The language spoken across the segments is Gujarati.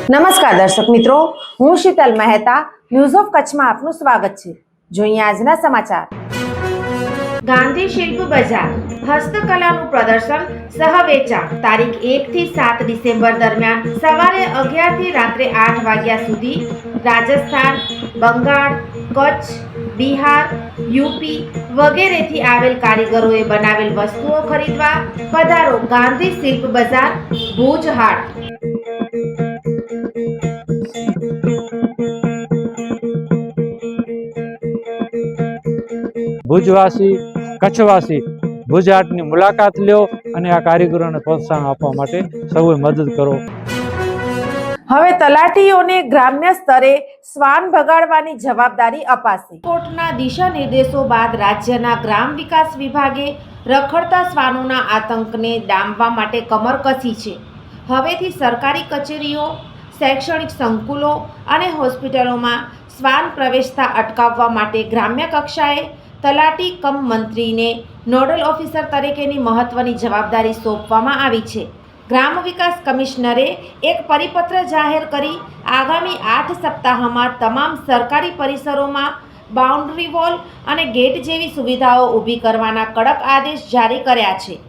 નમસ્કાર દર્શક મિત્રો, હું શીતલ મહેતા ન્યૂઝ ઓફ કચ્છમાં આપનું સ્વાગત છે। જોઈએ આજના સમાચાર। ગાંધી શિલ્પ બજાર હસ્તકલાનું પ્રદર્શન સહ વેચાણ તારીખ 1 થી 7 ડિસેમ્બર દરમિયાન સવારે 11 થી રાત્રે 8 વાગ્યા સુધી રાજસ્થાન, બંગાળ, કચ્છ, બિહાર, યુપી વગેરેથી આવેલ કારીગરોએ બનાવેલ વસ્તુઓ ખરીદવા પધારો। ગાંધી શિલ્પ બજાર, ભુજ હાટ। ભુજવાસી કચ્છવાસી ભુજ હાટની મુલાકાત લ્યો અને આ કારીગરોને પ્રોત્સાહન આપવા માટે સૌએ મદદ કરો। હવે તલાટીઓને ગ્રામ્ય સ્તરે શ્વાન ભગાડવાની જવાબદારી અપાશે। કોર્ટના દિશા નિર્દેશો બાદ રાજ્યના ગ્રામ વિકાસ વિભાગે રખડતા શ્વાનોના આતંકને ડામવા માટે કમર કસી છે। હવેથી સરકારી કચેરીઓ, શૈક્ષણિક સંકુલો અને હોસ્પિટલોમાં શ્વાન પ્રવેશતા અટકાવવા માટે ગ્રામ્ય કક્ષાએ તલાટી કમ મંત્રીને નોડલ ઓફિસર તરીકેની મહત્વની જવાબદારી સોંપવામાં આવી છે। ગ્રામ વિકાસ કમિશનરે એક પરિપત્ર જાહેર કરી આગામી 8 સપ્તાહમાં તમામ સરકારી પરિસરોમાં બાઉન્ડ્રી વોલ અને ગેટ જેવી સુવિધાઓ ઊભી કરવાના કડક આદેશ જારી કર્યા છે।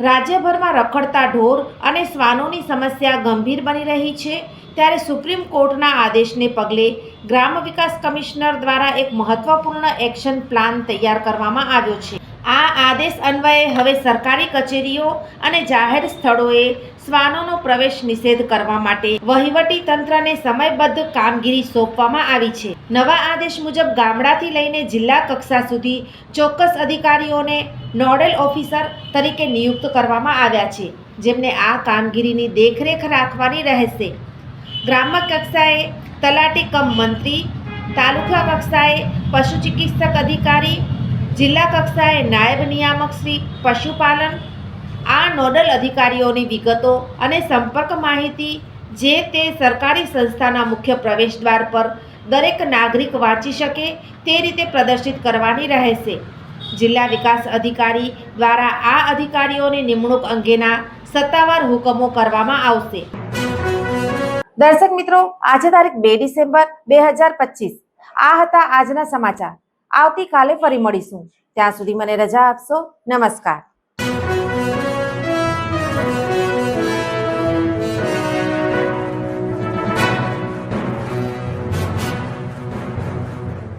રાજ્યભરમાં રખડતા ઢોર અને શ્વાનોની સમસ્યા ગંભીર બની રહી છે, ત્યારે સુપ્રીમ કોર્ટના આદેશને પગલે ગ્રામ વિકાસ કમિશનર દ્વારા એક મહત્વપૂર્ણ એક્શન પ્લાન તૈયાર કરવામાં આવ્યો છે। આ આદેશ અન્વયે હવે સરકારી કચેરીઓ અને જાહેર સ્થળોએ શ્વાનોનો પ્રવેશ નિષેધ કરવા માટે વહીવટી તંત્રને સમયબદ્ધ કામગીરી સોંપવામાં આવી છે। નવા આદેશ મુજબ ગામડાથી લઈને જિલ્લા કક્ષા સુધી ચોક્કસ અધિકારીઓને નોડલ ઓફિસર તરીકે નિયુક્ત કરવામાં આવ્યા છે, જેમને આ કામગીરીની દેખરેખ રાખવાની રહેશે। ગ્રામ્ય કક્ષાએ તલાટી કમ મંત્રી, તાલુકા કક્ષાએ પશુ ચિકિત્સક અધિકારી, જિલ્લા કક્ષાએ નાયબ નિયામક શ્રી પશુપાલન આ નોડલ અધિકારીઓની વિગતો અને સંપર્ક માહિતી જે તે સરકારી સંસ્થાના મુખ્ય પ્રવેશદ્વાર પર દરેક નાગરિક વાંચી શકે તે રીતે પ્રદર્શિત કરવાની રહેશે। જિલ્લા વિકાસ અધિકારી દ્વારા આ અધિકારીઓની નિમણૂક અંગેના સત્તાવાર હુકમો કરવામાં આવશે। દર્શક મિત્રો, આજે તારીખ 2 ડિસેમ્બર 2025 આ હતા આજના સમાચાર। આવતીકાલે ફરી મળીશું, ત્યાં સુધી મને રજા આપશો। નમસ્કાર।